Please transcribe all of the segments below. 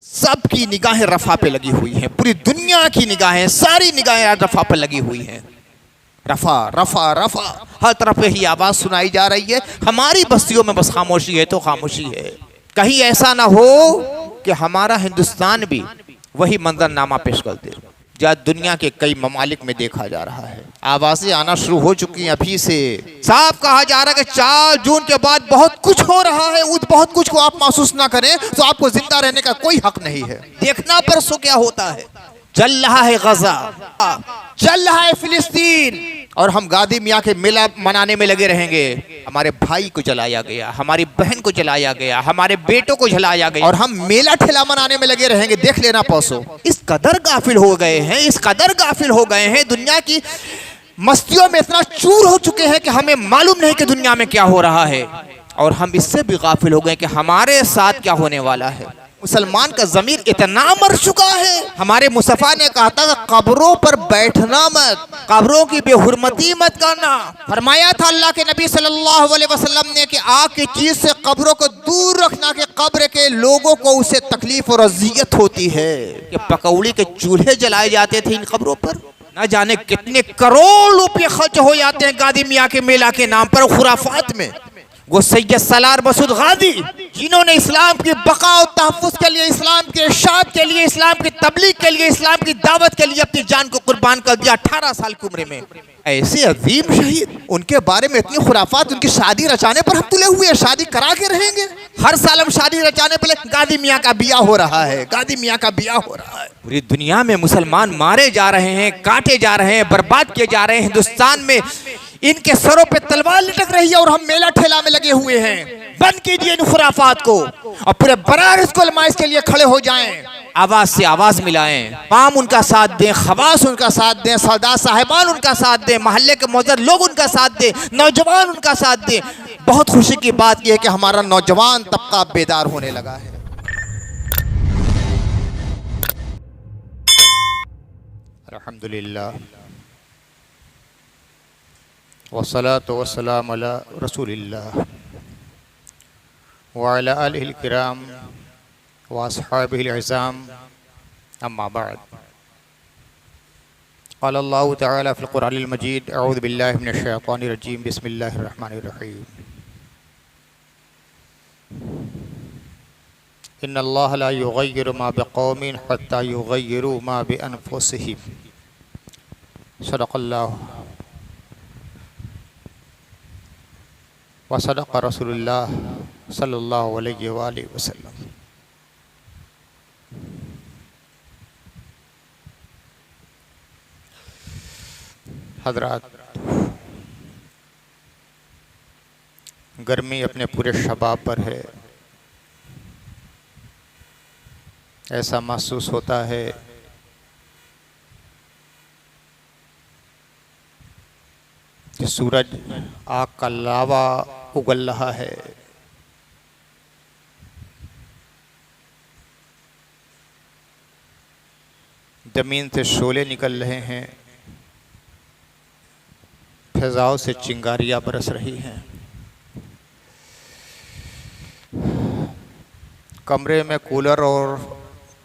सबकी निगाहें रफ़ा पे लगी हुई हैं, पूरी दुनिया की निगाहें, सारी निगाहें आज रफ़ा पे लगी हुई हैं। रफ़ा रफ़ा रफ़ा, हर तरफ यही आवाज़ सुनाई जा रही है। हमारी बस्तियों में बस खामोशी है तो खामोशी है। कहीं ऐसा ना हो कि हमारा हिंदुस्तान भी वही मंजरनामा पेश कर दे जो दुनिया के कई ममालिक में देखा जा रहा है। आवाज़ें आना शुरू हो चुकी हैं अभी से। साफ कहा जा रहा है कि 4 जून के बाद बहुत कुछ हो रहा है। उस बहुत कुछ को आप महसूस ना करें तो आपको जिंदा रहने का कोई हक नहीं है। देखना परसों क्या होता है। चल रहा है गजा, चल रहा है फिलिस्तीन, और हम गादी मियाँ के मेला मनाने में लगे रहेंगे। हमारे भाई को जलाया गया, हमारी बहन को जलाया गया, हमारे बेटों को जलाया गया, और हम मेला ठेला मनाने में लगे रहेंगे। देख लेना पौसो, इस कदर गाफिल हो गए हैं, इस कदर गाफिल हो गए हैं, दुनिया की मस्तियों में इतना चूर हो चुके हैं कि हमें मालूम नहीं कि दुनिया में क्या हो रहा है। और हम इससे भी गाफिल हो गए कि हमारे साथ क्या होने वाला है। मुसलमान का ज़मीर इतना मर चुका है। हमारे मुस्तफ़ा ने कहा था कब्रों पर बैठना मत, कब्रों की बेहुरमती मत करना। फरमाया था अल्लाह के नबी सल्लल्लाहु अलैहि वसल्लम ने कि आग की चीज से कब्रों को दूर रखना, कि कब्र के लोगों को उससे तकलीफ और अजियत होती है। कि पकौड़ी के चूल्हे जलाए जाते थे इन कब्रों पर, न जाने कितने करोड़ रुपये खर्च हो जाते हैं गादी मियाँ के मेला के नाम पर खुराफात में। वो सैयद सलार मसूद गाजी जिन्होंने इस्लाम की बका और तहफ़्फ़ुज़ के लिए, इस्लाम के इरशाद के लिए, इस्लाम की तबलीग के लिए, इस्लाम की दावत के लिए अपनी जान को कुर्बान कर दिया 18 साल की उम्र में। ऐसे अजीम शहीद, उनके बारे में इतनी खुराफात। उनकी शादी रचाने पर हम तुले हुए हैं, शादी करा के रहेंगे। हर साल हम शादी रचाने पर गादी मियाँ का बिया हो रहा है, गादी मियाँ का बिया हो रहा है। पूरी दुनिया में मुसलमान मारे जा रहे हैं, काटे जा रहे हैं, बर्बाद किए जा रहे हैं। हिंदुस्तान में इनके सरों पे तलवार लटक रही है और हम मेला ठेला में लगे हुए हैं। बंद कीजिए इन खुराफात को और पूरे बराबर इसको अलमाइश के लिए खड़े हो जाएं, आवाज से आवाज मिलाएं, पाम उनका साथ दें, खवास उनका साथ दें, सरदार साहिबान उनका साथ दें, मोहल्ले के मौजूद लोग उनका साथ दें, नौजवान उनका साथ दें। बहुत खुशी की बात यह है कि हमारा नौजवान तबका बेदार होने लगा है। अल्हम्दुलिल्लाह वस्सलातु वस्सलामु अला रसूलिल्लाह व अला आलिहिल किराम व अस्हाबिहिल इज़ाम, अम्मा बाद। क़ाला अल्लाहु तआला फ़िल क़ुरआनिल मजीद, अऊज़ु बिल्लाहि मिनश शैतानिर रजीम, बिस्मिल्लाहिर रहमानिर रहीम। इन्नल्लाह ला युग़य्यिरु मा बिक़ौमिन हत्ता युग़य्यिरु मा बिअनफ़ुसिहिम। सदक़ल्लाहु व सदक़ रसूलुल्लाह सल्लल्लाहु अलैहि वसल्लम। हज़रात, गर्मी अपने पूरे शबाब पर है। ऐसा महसूस होता है कि सूरज आग का लावा उगल रहा है। जमीन से शोले निकल रहे हैं, फिजाओं से चिंगारियां बरस रही हैं। कमरे में कूलर और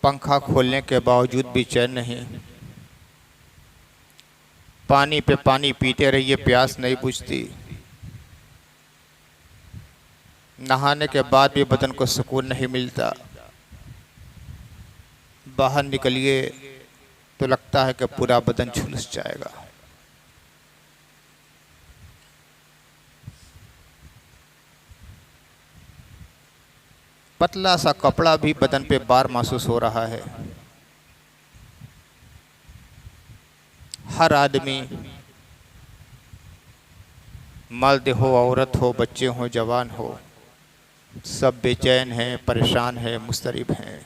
पंखा खोलने के बावजूद भी चैन नहीं। पानी पे पानी पीते रहिए, प्यास नहीं बुझती। नहाने के बाद भी बदन को सुकून नहीं मिलता। बाहर निकलिए तो लगता है कि पूरा बदन झुलस जाएगा। पतला सा कपड़ा भी बदन पे बार महसूस हो रहा है। हर आदमी, मर्द हो, औरत हो, बच्चे हो, जवान हो, सब बेचैन हैं, परेशान हैं, मुस्तरिब हैं।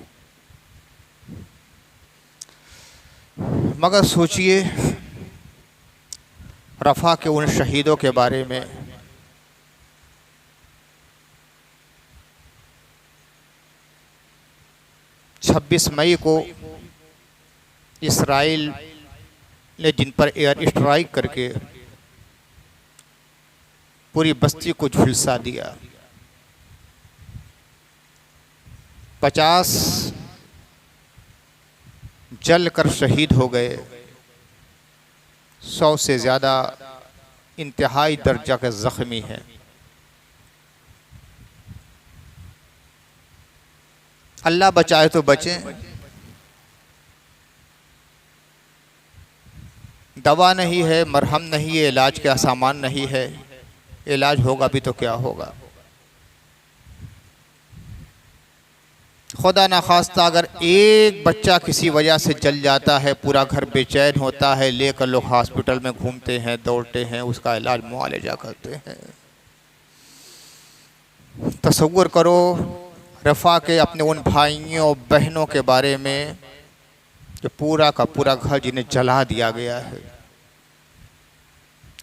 मगर सोचिए रफ़ा के उन शहीदों के बारे में। छब्बीस मई को इसराइल ने जिन पर एयर स्ट्राइक करके पूरी बस्ती को झुलसा दिया, 50 जल कर शहीद हो गए। 100 से ज़्यादा इंतहाई दर्जा के ज़ख्मी हैं। अल्लाह बचाए तो बचें। दवा नहीं है, मरहम नहीं है, इलाज का सामान नहीं है। इलाज होगा भी तो क्या होगा। खुदा ना खास्ता अगर एक बच्चा किसी वजह से जल जाता है, पूरा घर बेचैन होता है, लेकर लोग हॉस्पिटल में घूमते हैं, दौड़ते हैं, उसका इलाज मुआलजा करते हैं। तसव्वुर करो रफ़ा के अपने उन भाइयों बहनों के बारे में जो पूरा का पूरा घर जिन्हें जला दिया गया है।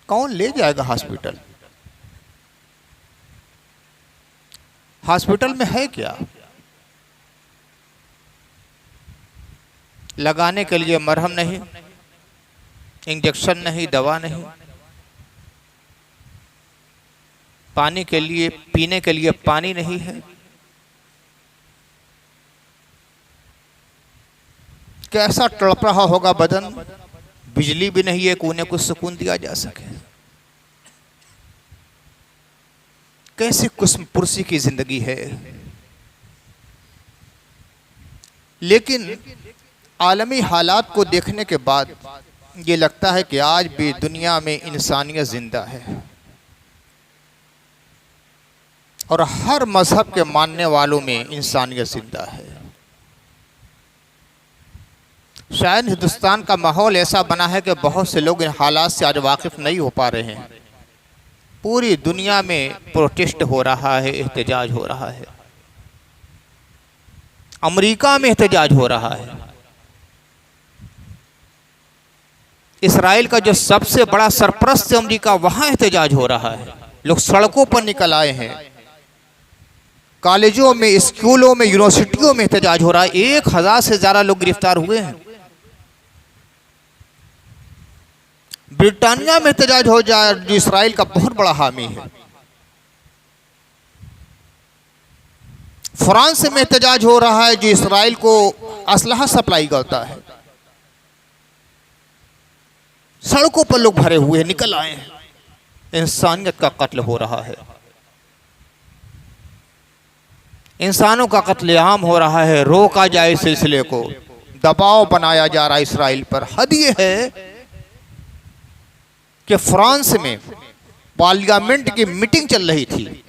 कौन ले जाएगा हॉस्पिटल? हॉस्पिटल में है क्या? लगाने के लिए मरहम नहीं, इंजेक्शन नहीं, दवा नहीं, पानी के लिए, पीने के लिए पानी नहीं है। कैसा तड़प रहा होगा बदन। बिजली भी नहीं है कि उन्हें कुछ सुकून दिया जा सके। कैसी कुस्म-पुर्सी की जिंदगी है। लेकिन आलमी हालात को देखने के बाद ये लगता है कि आज भी दुनिया में इंसानियत जिंदा है और हर मजहब के मानने वालों में इंसानियत जिंदा है। शायद हिंदुस्तान का माहौल ऐसा बना है कि बहुत से लोग इन हालात से आज वाकिफ नहीं हो पा रहे हैं। पूरी दुनिया में प्रोटेस्ट हो रहा है, एहतजाज हो रहा है। अमेरिका में एहतजाज हो रहा है। इसराइल का जो सबसे बड़ा सरपरस्त अमेरिका, वहां एहतजाज हो रहा है। लोग सड़कों पर निकल आए हैं। कॉलेजों में, स्कूलों में, यूनिवर्सिटियों में एहतजाज हो रहा है। 1000 से ज़्यादा लोग गिरफ्तार हुए हैं। ब्रिटानिया में एहतजाज हो जाए, जो इसराइल का बहुत बड़ा हामी है। फ्रांस में एहतजाज हो रहा है, जो इसराइल को असलहा सप्लाई करता है। सड़कों पर लोग भरे हुए निकल आए हैं। इंसानियत का कत्ल हो रहा है। इंसानों का कत्लेआम हो रहा है। रोका जाए इस सिलसिले को। दबाव बनाया जा रहा है इसराइल पर। हद ये है कि फ्रांस में पार्लियामेंट की मीटिंग चल रही थी।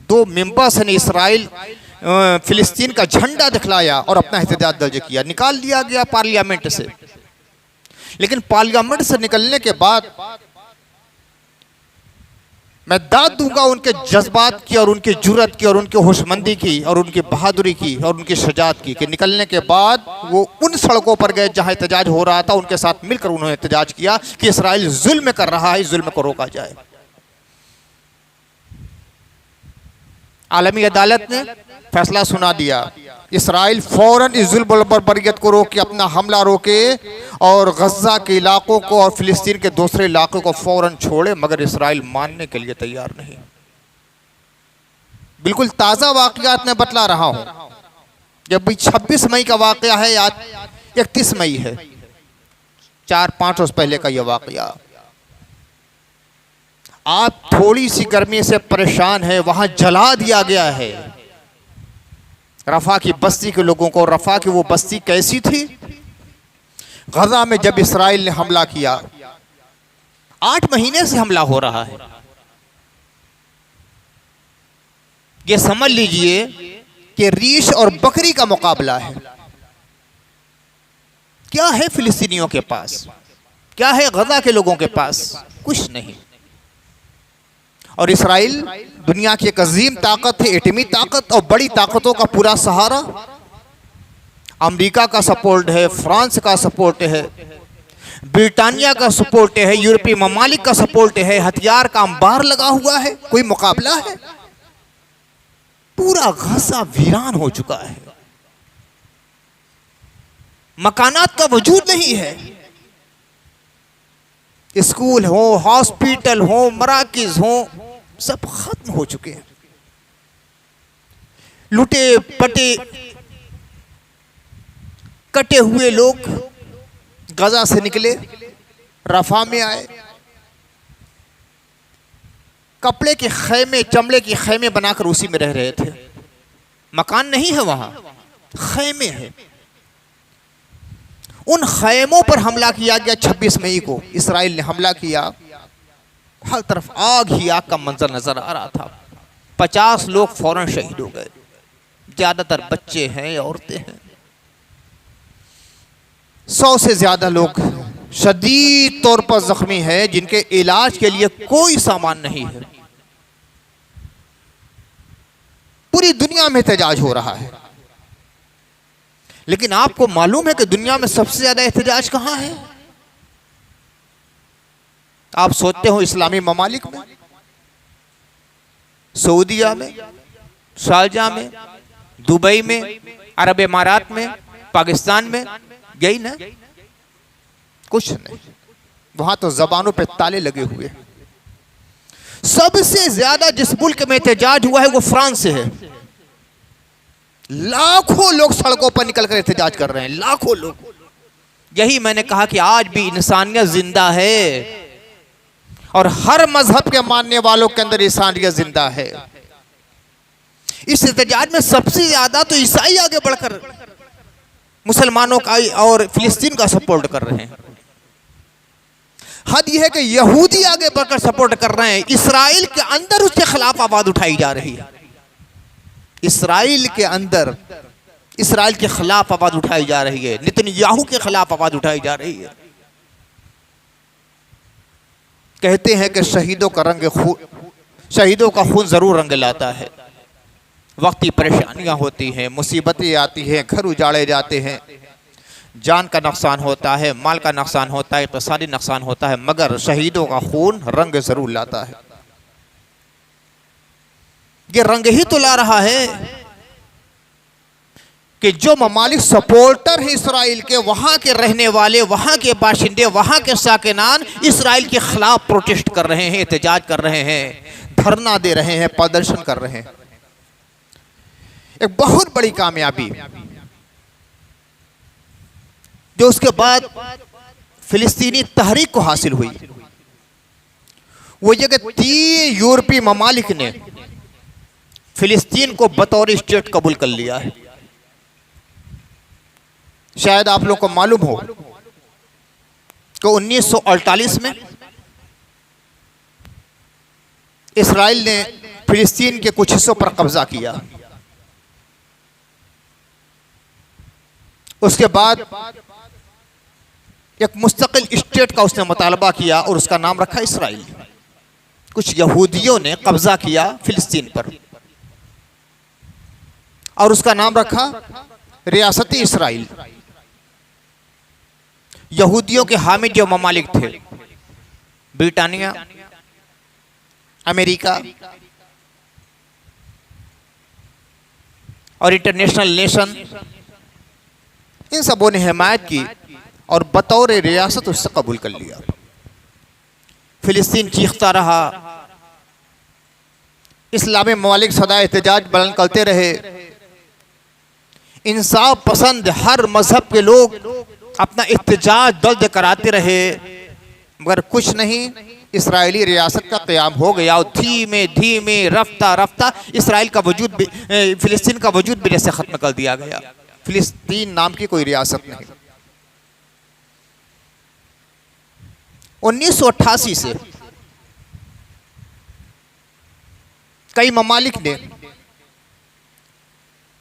2 मेंबर्स ने इसराइल फिलिस्तीन का झंडा दिखलाया और अपना एहतजाज दर्ज किया। निकाल दिया गया पार्लियामेंट से। लेकिन पार्लियामेंट से निकलने के बाद मैं दाद दूंगा उनके जज्बात की और उनकी जुर्रत की और उनकी होशमंदी की और उनकी बहादुरी की और उनकी शजात की कि निकलने के बाद वो उन सड़कों पर गए जहां एहतजाज हो रहा था। उनके साथ मिलकर उन्होंने एहतजाज किया कि इसराइल जुल्म कर रहा है, इस जुल्म को रोका जाए। आलमी अदालत ने फैसला सुना दिया। इसराइल फौरन इस जुल्म पर बरगत को रोके, अपना हमला रोके और गज़ा के इलाकों को और फिलिस्तीन के दूसरे इलाकों को फौरन छोड़े। मगर इसराइल मानने के लिए तैयार नहीं। बिल्कुल ताज़ा वाक़यात मैं बतला रहा हूँ। जब भी 26 मई का वाक़या है, आज 31 मई है, 4-5 रोज पहले का यह वाक़या। आप थोड़ी सी गर्मी से परेशान है, वहां जला दिया गया है रफ़ा की बस्ती के लोगों को। रफ़ा की वो बस्ती कैसी थी? गज़ा में जब इसराइल ने हमला किया, 8 महीने से हमला हो रहा है। ये समझ लीजिए कि रीछ और बकरी का मुकाबला है। क्या है फिलिस्तीनियों के पास? क्या है गज़ा के लोगों के पास? कुछ नहीं। और इसराइल दुनिया की एक अजीम ताकत है, एटमी ताकत और बड़ी ताकतों का पूरा सहारा। अमेरिका का सपोर्ट है, फ्रांस का सपोर्ट है, ब्रिटानिया का सपोर्ट है, यूरोपीय ममालिक का सपोर्ट है। हथियार का अंबार लगा हुआ है। कोई मुकाबला है? पूरा गज़ा वीरान हो चुका है। मकानात का वजूद नहीं है। स्कूल हो, हॉस्पिटल हो, मराकिज हो, सब खत्म हो चुके हैं। लुटे पटे कटे हुए लोग गजा से निकले, रफा में आए, कपड़े के खैमे, चमड़े के खैमे बनाकर उसी में रह रहे थे। मकान नहीं है वहां, खैमे है। उन खैमों पर हमला किया गया। 26 मई को इसराइल ने हमला किया। हर तरफ आग ही आग का मंजर नजर आ रहा था। 50 लोग फौरन शहीद हो गए। ज्यादातर बच्चे हैं, औरतें हैं। 100 से ज्यादा लोग शदीद तौर पर जख्मी हैं, जिनके इलाज के लिए कोई सामान नहीं है। पूरी दुनिया में एहतजाज हो रहा है। लेकिन आपको मालूम है कि दुनिया में सबसे ज्यादा एहतजाज कहां है? आप सोचते हो इस्लामी ममालिक में, सऊदीया में, शारजा में, दुबई में, अरब इमारात में, पाकिस्तान में, यही ना? कुछ नहीं। वहां तो जबानों पे ताले लगे हुए। सबसे ज्यादा जिस मुल्क में एहतजाज हुआ है वो फ्रांस से है। लाखों लोग सड़कों पर निकलकर एहतजाज कर रहे हैं, लाखों लोग। यही मैंने कहा कि आज भी इंसानियत जिंदा है और हर मजहब के मानने वालों के अंदर इंसानियत जिंदा है। इस एहतजाज में सबसे ज्यादा तो ईसाई आगे बढ़कर मुसलमानों का और फिलिस्तीन का सपोर्ट कर रहे हैं। हद यह है कि यहूदी आगे बढ़कर सपोर्ट कर रहे हैं। इसराइल के अंदर उसके खिलाफ आवाज उठाई जा रही है। इसराइल के अंदर इसराइल के खिलाफ आवाज उठाई जा रही है। नेतन्याहू के खिलाफ आवाज उठाई जा रही है। कहते हैं कि शहीदों का खून जरूर रंग लाता है। वक्ती परेशानियां होती हैं, मुसीबतें आती हैं, घर उजाड़े जाते हैं, जान का नुकसान होता है, माल का नुकसान होता है, इक़्तिसादी नुकसान होता है, मगर शहीदों का खून रंग जरूर लाता है। ये रंग ही तो ला रहा है कि जो ममालिक सपोर्टर हैं इसराइल के, वहां के रहने वाले, वहां के बाशिंदे, वहां के साकिनान इसराइल के खिलाफ प्रोटेस्ट कर रहे हैं, एहतजाज कर रहे हैं, धरना दे रहे हैं, प्रदर्शन कर रहे हैं। एक बहुत बड़ी कामयाबी जो उसके बाद फिलिस्तीनी तहरीक को हासिल हुई, वो ये कि 3 यूरोपीय ममालिक ने फिलिस्तीन को बतौर स्टेट कबूल कर लिया है। शायद आप लोग को मालूम हो कि 1948 में इसराइल ने फिलिस्तीन के कुछ हिस्सों पर कब्जा किया। उसके बाद एक मुस्तकिल स्टेट का उसने मुतालबा किया और उसका नाम रखा इसराइल। कुछ यहूदियों ने कब्जा किया फिलिस्तीन पर और उसका नाम रखा रियासती इसराइल। यहूदियों के हामिद जो ममालिक थे, ब्रिटानिया, अमेरिका और इंटरनेशनल नेशन, इन सबों ने हिमायत की और बतौर रियासत उससे कबूल कर लिया। फिलिस्तीन चीखता रहा, इस्लामी ममालिक सदा एहतजाज बुलंद करते रहे, इंसाफ पसंद हर मजहब के लोग अपना एहतजाज दर्ज कराते रहे, मगर कुछ नहीं। इसराइली रियासत का क़याम हो गया और धीमे धीमे रफ्ता रफ्ता इसराइल का वजूद भी, फिलिस्तीन का वजूद भी जैसे ख़त्म कर दिया गया। फिलिस्तीन नाम की कोई रियासत नहीं। 1988 से कई ममालिक ने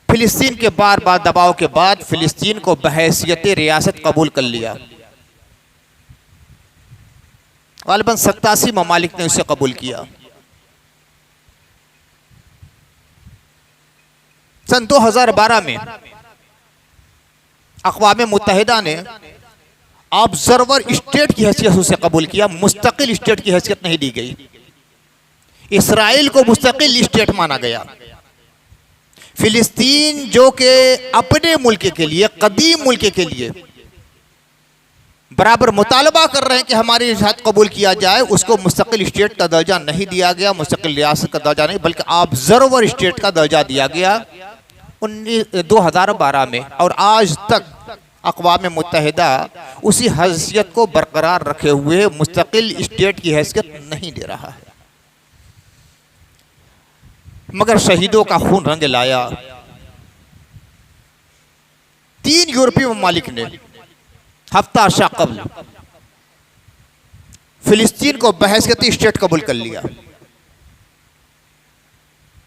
फिलिस्तीन के बार बार दबाव के बाद फिलिस्तीन को बहैसियत रियासत कबूल कर लिया। गालिबन 87 ममालिक ने उसे कबूल किया। सन 2012 में अक़वाम मुत्तहिदा ने ऑब्जर्वर स्टेट की हैसियत उसे कबूल किया। मुस्तकिल स्टेट की हैसियत नहीं दी गई। इसराइल को मुस्तकिल स्टेट माना गया। फिलिस्तीन जो कि अपने मुल्क के लिए, कदीम मुल्क के लिए बराबर मुतालबा कर रहे हैं कि हमारी रियासत कबूल किया जाए, उसको मुस्तकिल स्टेट का दर्जा नहीं दिया गया, मुस्तकिल रियासत का दर्जा नहीं, बल्कि ऑब्जर्वर स्टेट का दर्जा दिया गया 2012 में। और आज तक अक़वाम मुत्तहिदा उसी हैसियत को बरकरार रखे हुए मुस्तकिल स्टेट की हैसियत नहीं दे रहा है, मगर शहीदों का खून रंग लाया। 3 यूरोपीय ममालिक ने हफ्ता अर्सा कबल फिलिस्तीन को बहैसियत स्टेट कबूल कर लिया।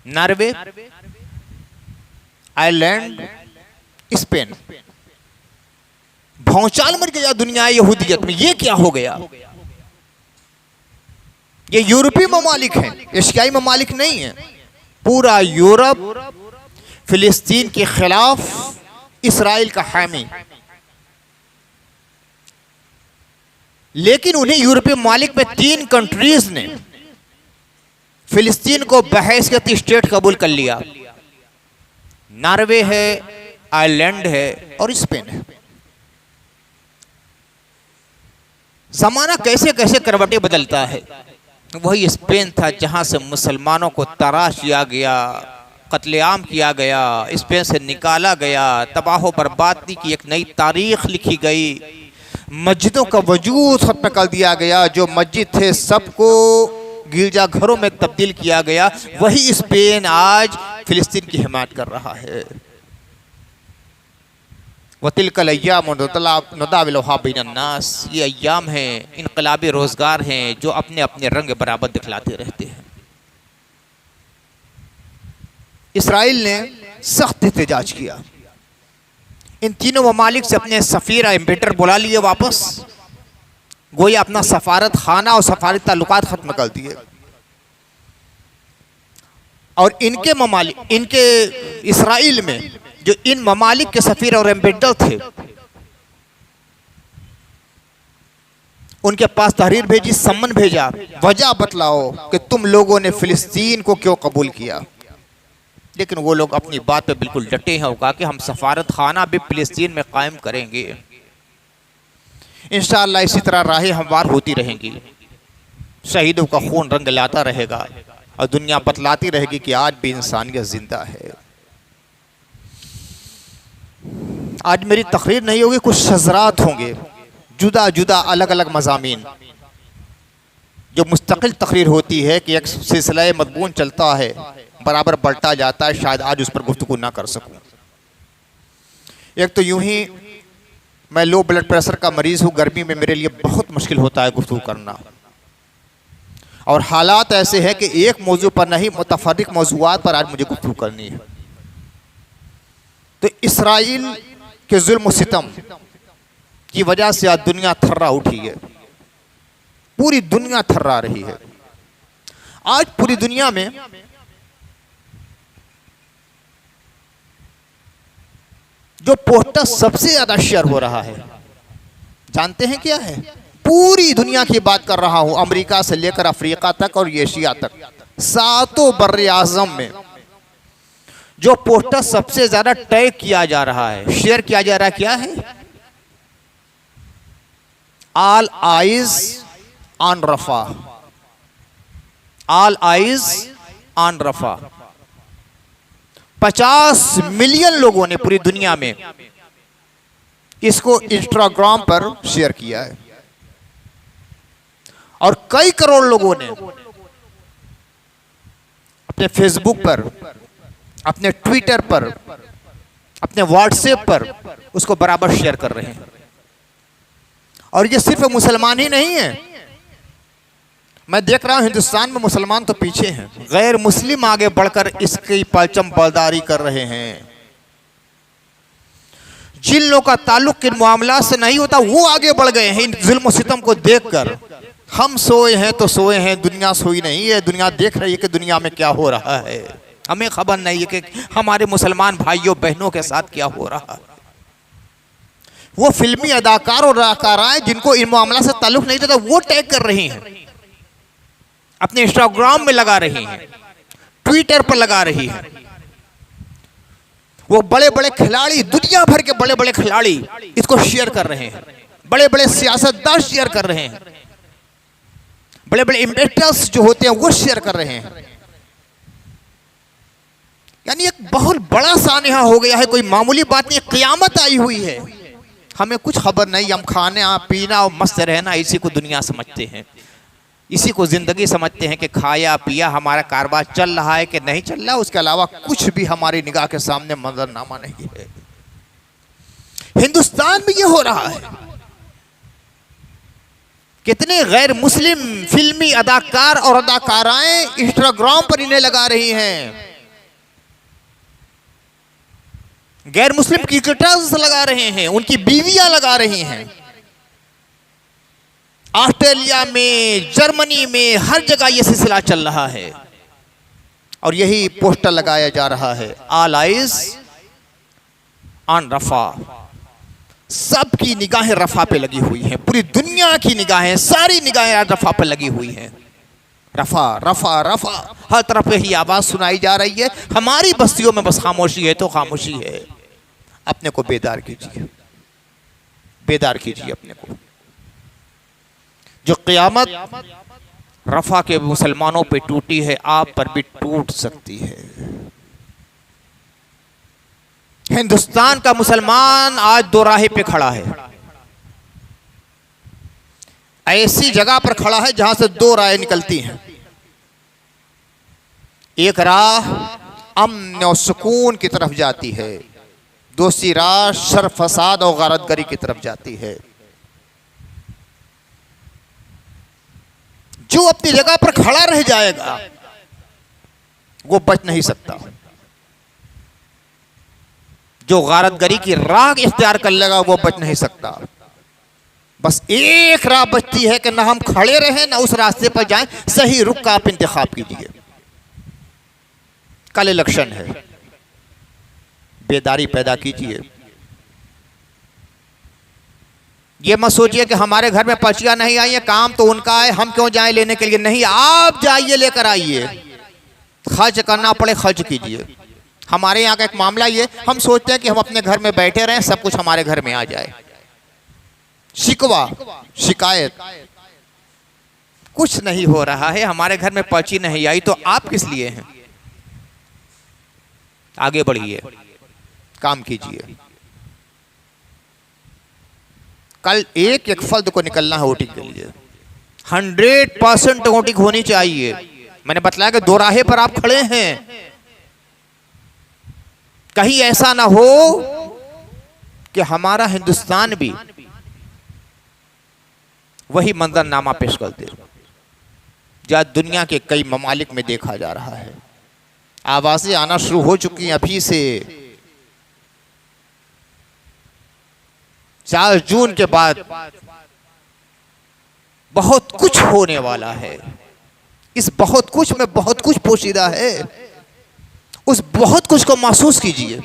Norway, Ireland, Spain. भौचाल मच गया दुनिया यहूदियत में। ये क्या हो गया? ये यूरोपीय ममालिक हैं, एशियाई ममालिक नहीं है। पूरा यूरोप फिलिस्तीन के खिलाफ इसराइल का हामी, लेकिन उन्हें यूरोपीय ममालिक में 3 कंट्रीज ने फिलिस्तीन को बहैसियत स्टेट कबूल कर लिया। नॉर्वे है, आयरलैंड है और स्पेन है। ज़माना कैसे कैसे करवटें बदलता है। वही स्पेन था जहां से मुसलमानों को तराश किया गया, कत्लेआम किया गया, स्पेन से निकाला गया, तबाह बर्बादी की एक नई तारीख लिखी गई, मस्जिदों का वजूद खत्म कर दिया गया, जो मस्जिद थे सबको गिरजा घरों में तब्दील किया गया। वही स्पेन आज फिलिस्तीन की हिमायत कर रहा है। वतिलकल अय्याम नुदाविलुहा बैनन्नास, ये अय्याम हैं, इनकलाबी रोजगार हैं जो अपने अपने रंग बराबर दिखलाते रहते हैं। इसराइल ने सख्त एहतजाज किया। इन तीनों ममालिक से अपने सफ़ीर एम्बेसडर बुला लिए वापस, गोया अपना सफारत खाना और सफारत ताल्लुकात खत्म कर दिए। और इनके इसराइल में जो इन ममालिक के सफीर और एम्बेसडर थे, उनके पास तहरीर भेजी, सम्मन भेजा, वजह बतलाओ कि तुम लोगों ने फिलिस्तीन को क्यों कबूल किया। लेकिन वो लोग अपनी बात पे बिल्कुल डटे हैं और कहा कि हम सफारत खाना भी फिलिस्तीन में कायम करेंगे। इंशाअल्लाह इसी तरह राहें हमवार होती रहेंगी, शहीदों का खून रंग लाता रहेगा और दुनिया बतलाती रहेगी कि आज भी इंसानियत जिंदा है। आज मेरी तकरीर नहीं होगी, कुछ शज़रात होंगे, जुदा जुदा अलग अलग मज़ामीन, जो मुस्तकिल तकरीर होती है कि एक सिलसिला मज़मून चलता है, बराबर बढ़ता जाता है। शायद आज उस पर गुफ्तगू ना कर सकूं। एक तो यूं ही मैं लो ब्लड प्रेशर का मरीज़ हूँ, गर्मी में मेरे लिए बहुत मुश्किल होता है गुफ्तगू करना, और हालात ऐसे हैं कि एक मौजू पर नहीं, मुतफर्रिक मौजूआत पर आज मुझे गुफ्तगू करनी है। तो इसराइल के जुल्म सितम की वजह से आज दुनिया थर्रा उठी है, पूरी दुनिया थर्रा रही है। आज पूरी दुनिया में जो पोस्टर सबसे ज्यादा शेयर हो रहा है, जानते हैं क्या है? पूरी दुनिया की बात कर रहा हूं, अमेरिका से लेकर अफ्रीका तक और एशिया तक, 7 बर्रे आज़म में जो पोस्टर सबसे ज्यादा टैग किया जा रहा है, शेयर किया जा रहा है, क्या है? All eyes on Rafah, all eyes on Rafah. 50 million लोगों ने पूरी दुनिया में इसको इंस्टाग्राम पर शेयर किया है, और कई करोड़ लोगों ने अपने फेसबुक पर, अपने ट्विटर पर, अपने व्हाट्सएप पर उसको बराबर शेयर कर रहे हैं। और ये सिर्फ मुसलमान ही नहीं है, मैं देख रहा हूं हिंदुस्तान में मुसलमान तो पीछे हैं, गैर मुस्लिम आगे बढ़कर इसकी परचम बरदारी कर रहे हैं। जिन लोगों का ताल्लुक इन मामला से नहीं होता वो आगे बढ़ गए हैं इन जुल्म सितम को देखकर। हम सोए हैं तो सोए हैं, दुनिया सोई नहीं है। दुनिया देख रही है कि दुनिया में क्या हो रहा है, हमें खबर नहीं है कि हमारे मुसलमान भाइयों बहनों के साथ क्या हो रहा है। वो फिल्मी अदाकार और अदाकाराएं जिनको इन मामला से ताल्लुक नहीं था वो टैग कर रही हैं, अपने इंस्टाग्राम में लगा रही हैं, ट्विटर पर लगा रही हैं। वो बड़े बड़े खिलाड़ी, दुनिया भर के बड़े बड़े खिलाड़ी इसको शेयर कर रहे हैं, बड़े बड़े सियासतदान शेयर कर रहे हैं, बड़े बड़े इन्वेस्टर्स जो होते हैं वो शेयर कर रहे हैं। यानी एक बहुत बड़ा सानिहा हो गया है, कोई मामूली बात नहीं, क़यामत आई हुई है। हमें कुछ खबर नहीं, हम खाना पीना और मस्त रहना इसी को दुनिया समझते हैं, इसी को जिंदगी समझते हैं कि खाया पिया हमारा कारोबार चल रहा है कि नहीं चल रहा, उसके अलावा कुछ भी हमारी निगाह के सामने मंजरनामा नहीं है। हिंदुस्तान में ये हो रहा है। कितने गैर मुस्लिम फिल्मी अदाकार और अदाकाराएं इंस्टाग्राम पर इन्हें लगा रही हैं, गैर मुस्लिम क्रिकेटर्स लगा रहे हैं, उनकी बीवियां लगा रही हैं। ऑस्ट्रेलिया में, जर्मनी में, हर जगह यह सिलसिला चल रहा है और यही पोस्टर लगाया जा रहा है, ऑल आइज ऑन रफा। सबकी निगाहें रफा पे लगी हुई हैं, पूरी दुनिया की निगाहें, सारी निगाहें आज रफा पे लगी हुई हैं। रफा रफा रफा, हर तरफ यही आवाज सुनाई जा रही है। हमारी बस्तियों में बस खामोशी है तो खामोशी है। अपने को बेदार कीजिए, बेदार कीजिए अपने को। जो क़यामत रफा के मुसलमानों पे टूटी है, आप पर भी टूट सकती है। हिंदुस्तान का मुसलमान आज दो राह पे खड़ा है, ऐसी जगह पर खड़ा है जहां से दो राहें निकलती हैं। एक राह अमन और सुकून की तरफ जाती है, दूसरी राह शर फसाद और गारतगरी की तरफ जाती है। जो अपनी जगह पर खड़ा रह जाएगा वो बच नहीं सकता, जो गारतगरी की राह इख्तियार कर लेगा वो बच नहीं सकता। बस एक राह बचती है कि ना हम खड़े रहें ना उस रास्ते पर जाएं, सही रुख का आप इंतखाब कीजिए। कल इलेक्शन है, बेदारी पैदा कीजिए। ये मत सोचिए कि हमारे घर में पर्चियां नहीं आई है, काम तो उनका है, हम क्यों जाएं लेने के लिए। नहीं, आप जाइए, लेकर आइए। खर्च करना पड़े खर्च कीजिए। हमारे यहाँ का एक मामला ये, हम सोचते हैं कि हम अपने घर में बैठे रहें, सब कुछ हमारे घर में आ जाए। शिकवा शिकायत कुछ नहीं हो रहा है, हमारे घर में पर्ची नहीं आई तो आप किस लिए हैं। आगे बढ़िए, काम कीजिए। कल एक एक फर्द को निकलना है वोटिंग के लिए। 100% वोटिंग होनी चाहिए। मैंने बतलाया कि दो राहे पर आप खड़े हैं, कहीं ऐसा ना हो कि हमारा हिंदुस्तान भी वही मंजरनामा पेश कर दे जो दुनिया के कई ममालिक में देखा जा रहा है। आवाजें आना शुरू हो चुकी हैं अभी से। 4 जून के बाद बहुत कुछ होने वाला है। इस बहुत कुछ में बहुत कुछ पोशीदा है। उस बहुत कुछ को महसूस कीजिए,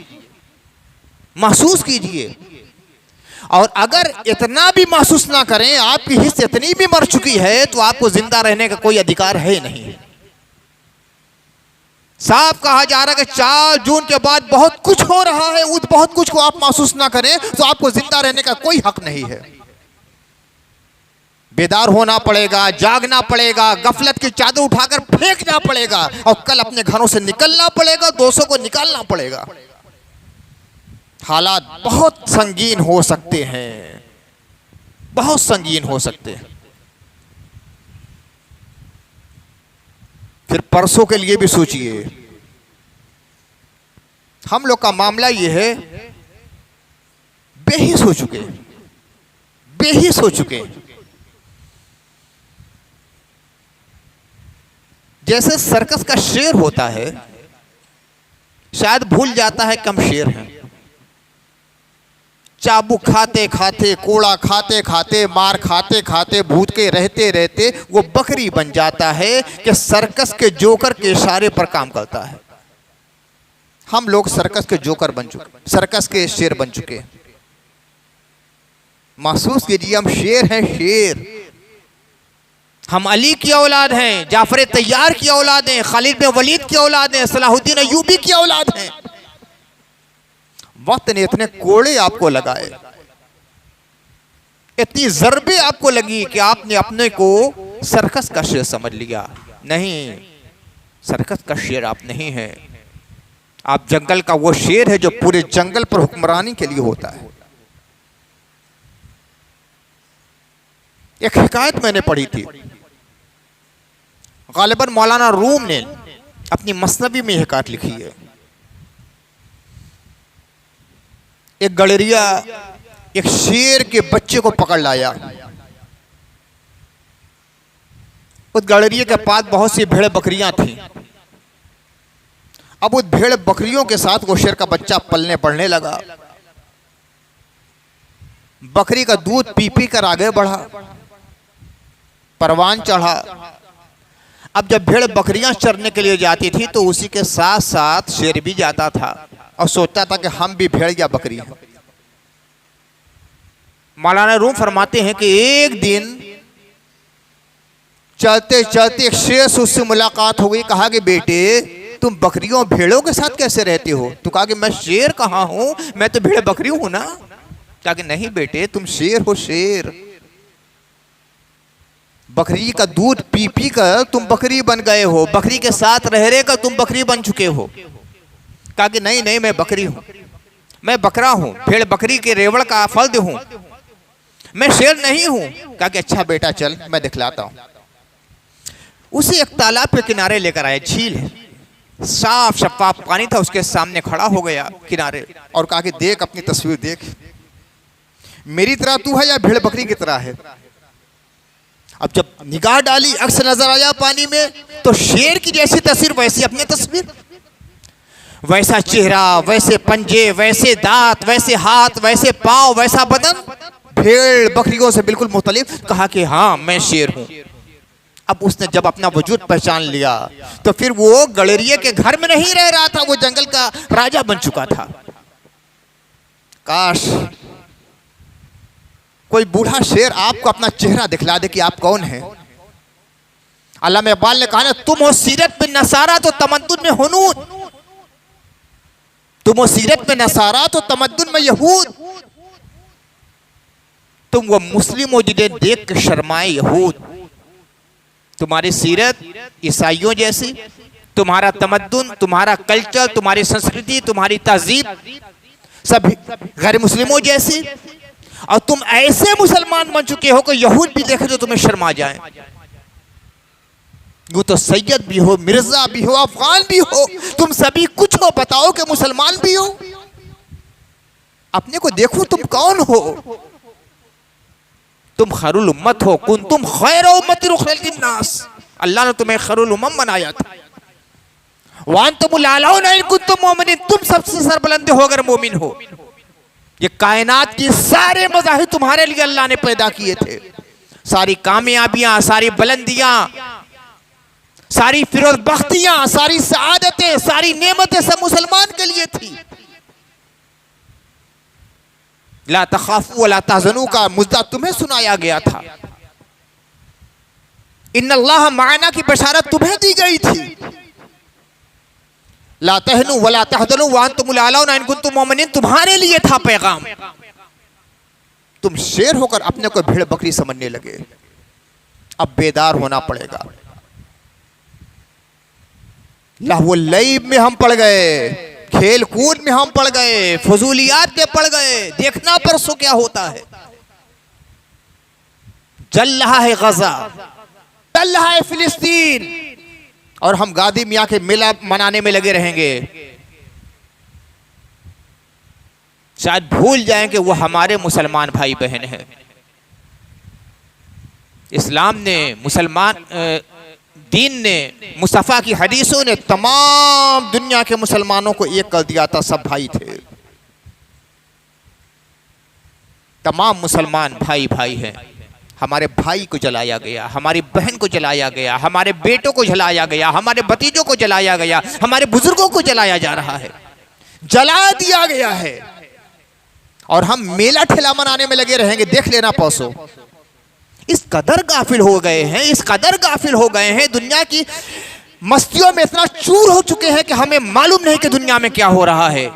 महसूस कीजिए। और अगर इतना भी महसूस ना करें, आपकी हिस्स इतनी भी मर चुकी है, तो आपको जिंदा रहने का कोई अधिकार है नहीं। साफ कहा जा रहा है कि 4 जून के बाद बहुत कुछ हो रहा है। उस बहुत कुछ को आप महसूस ना करें तो आपको जिंदा रहने का कोई हक नहीं है। बेदार होना पड़ेगा, जागना पड़ेगा, गफलत की चादर उठाकर फेंकना पड़ेगा और कल अपने घरों से निकलना पड़ेगा, दोस्तों को निकालना पड़ेगा। हालात बहुत संगीन हो सकते हैं, बहुत संगीन हो सकते हैं। फिर परसों के लिए भी सोचिए। हम लोग का मामला यह है, बेहिस हो चुके, बेहिस हो चुके। जैसे सर्कस का शेर होता है, शायद भूल जाता है कि हम शेर हैं। चाबुक खाते खाते, कोड़ा खाते खाते, मार खाते खाते, भूत के रहते रहते वो बकरी बन जाता है कि सर्कस के जोकर के इशारे पर काम करता है। हम लोग सर्कस के जोकर बन चुके, सर्कस के शेर बन चुके। महसूस कीजिए, हम शेर हैं, शेर। हम अली की औलाद हैं, जाफर तैयार की औलाद हैं, खालिद बिन वलीद की औलाद हैं, सलाहुद्दीन अय्यूबी की औलाद हैं। वक्त ने इतने कोड़े आपको लगाए, इतनी ज़रबे आपको लगी कि आपने अपने को सर्कस का शेर समझ लिया। नहीं, सर्कस का शेर आप नहीं हैं। आप जंगल का वो शेर है जो पूरे जंगल पर हुक्मरानी के लिए होता है। एक हिकायत मैंने पढ़ी थी, गालिबन मौलाना रूम ने अपनी मसनवी में हिकायत लिखी है। एक गडरिया एक शेर के बच्चे को पकड़ लाया। उस गडरिये के पास बहुत सी भेड़ बकरियां थीं। अब उस भेड़ बकरियों के साथ वो शेर का बच्चा पलने बढ़ने लगा। बकरी का दूध पी पी कर आगे बढ़ा, परवान चढ़ा। अब जब भेड़ बकरियां चरने के लिए जाती थी तो उसी के साथ साथ शेर भी जाता था और सोचता था कि हम भी भेड़ या बकरी हैं। मौलाना रूम फरमाते हैं कि एक दिन चलते चलते एक शेर से उससे मुलाकात हो गई। कहा कि बेटे तुम बकरियों भेड़ों के साथ कैसे रहते हो? तो कहा कि मैं शेर कहाँ हूं, मैं तो भेड़ बकरी हूं ना। कहा कि नहीं बेटे तुम शेर हो, शेर। बकरी का दूध पी पी कर तुम बकरी बन गए हो, बकरी के साथ रह रहे कर तुम बकरी बन चुके हो। कहा कि नहीं नहीं मैं बकरी हूं, मैं बकरा हूं, भेड़ बकरी के रेवड़ का फल्द हूं, मैं शेर नहीं हूं। कहा कि अच्छा बेटा चल मैं दिखलाता हूं। उसे एक तालाब के किनारे लेकर आया, झील है, साफ शफाफ पानी था, उसके सामने खड़ा हो गया किनारे और कहा कि देख अपनी तस्वीर देख, मेरी तरह तू है या भेड़ बकरी की तरह है? अब जब निगाह डाली अक्स नजर आया पानी में तो शेर की जैसी तस्वीर वैसी अपनी तस्वीर, वैसा चेहरा, वैसे पंजे, वैसे दांत, वैसे हाथ, वैसे पांव, वैसा बदन, भेड़ बकरियों से बिल्कुल मुख्तलिफ। कहा कि हाँ मैं शेर हूं। अब उसने जब अपना वजूद पहचान लिया तो फिर वो गडरिये के घर में नहीं रह रहा था, वो जंगल का राजा बन चुका था। काश कोई बूढ़ा शेर आपको अपना चेहरा दिखला दे कि आप कौन हैं। अल्लामा इकबाल ने कहा ना, तुम हो सीरत में नसारा तो तमद्दुन में हुनूद, तुम हो सीरत में नसारा तो तमद्दुन में यहूद, तुम वो मुस्लिम हो जिन्हें देख के शर्माए यहूद। तुम्हारी सीरत ईसाइयों जैसी, तुम्हारा तमद्दुन, तुम्हारा कल्चर, तुम्हारी संस्कृति, तुम्हारी तहजीब सब गैर मुस्लिमों जैसी, और तुम ऐसे मुसलमान बन चुके हो कि यहूद भी देखे तो तुम्हें शर्मा जाए। वो तो सैयद भी हो, मिर्जा भी हो, अफगान भी हो, तुम सभी कुछ हो, बताओ कि मुसलमान भी हो। अपने को देखो तुम कौन हो। तुम खैरुल उम्मत हो, कुंतुम खैर उम्मति उखरिजत लिन्नास, अल्लाह ने तुम्हें खैरुल उम्मम बनाया था। वांतुमुल आलौना इन कुंतुम मोमिनीन, तुम सबसे सरबुलंद हो अगर मोमिन हो। ये कायनात की सारे मज़ाहिर तुम्हारे लिए अल्लाह ने पैदा किए थे। सारी कामयाबियां, सारी बुलंदियां, सारी फिरोजबख्तियां, सारी सआदतें, सारी नेमतें सब मुसलमान के लिए थी। ला तखाफू वला तहज़नू का मुद्दा तुम्हें सुनाया गया था। इन्नल्लाह माना की बशारत तुम्हें दी गई थी। ला तहनु वला तहज़नू व अंतुमुल आलौना इन कुंतुम मोमिनीन, तुम्हारे लिए था पैगाम। तुम शेर होकर अपने को भेड़ बकरी समझने लगे। अब बेदार होना पड़ेगा। लहवुल लईब में हम पड़ गए, खेल कूद में हम पड़ गए, फजूलियात में पड़ गए। देखना परसों क्या होता है। जल रहा है गजा, चल रहा है फिलिस्तीन, और हम गादी मियाँ के मेला मनाने में लगे रहेंगे। शायद भूल जाएं कि वो हमारे मुसलमान भाई बहन हैं। इस्लाम ने, मुसलमान दीन ने, मुस्तफा की हदीसों ने तमाम दुनिया के मुसलमानों को एक कर दिया था। सब भाई थे, तमाम मुसलमान भाई भाई हैं। हमारे भाई को जलाया गया, हमारी बहन को जलाया गया, हमारे बेटों को जलाया गया, हमारे भतीजों को जलाया गया, हमारे बुजुर्गों को जलाया जा रहा है, जला दिया गया है। और हम मेला ठेला मनाने में लगे रहेंगे। देख लेना पौसो, इस कदर गाफिल हो गए हैं, इस कदर गाफिल हो गए हैं, दुनिया की मस्तियों में इतना चूर हो चुके हैं कि हमें मालूम नहीं कि दुनिया में क्या हो रहा है।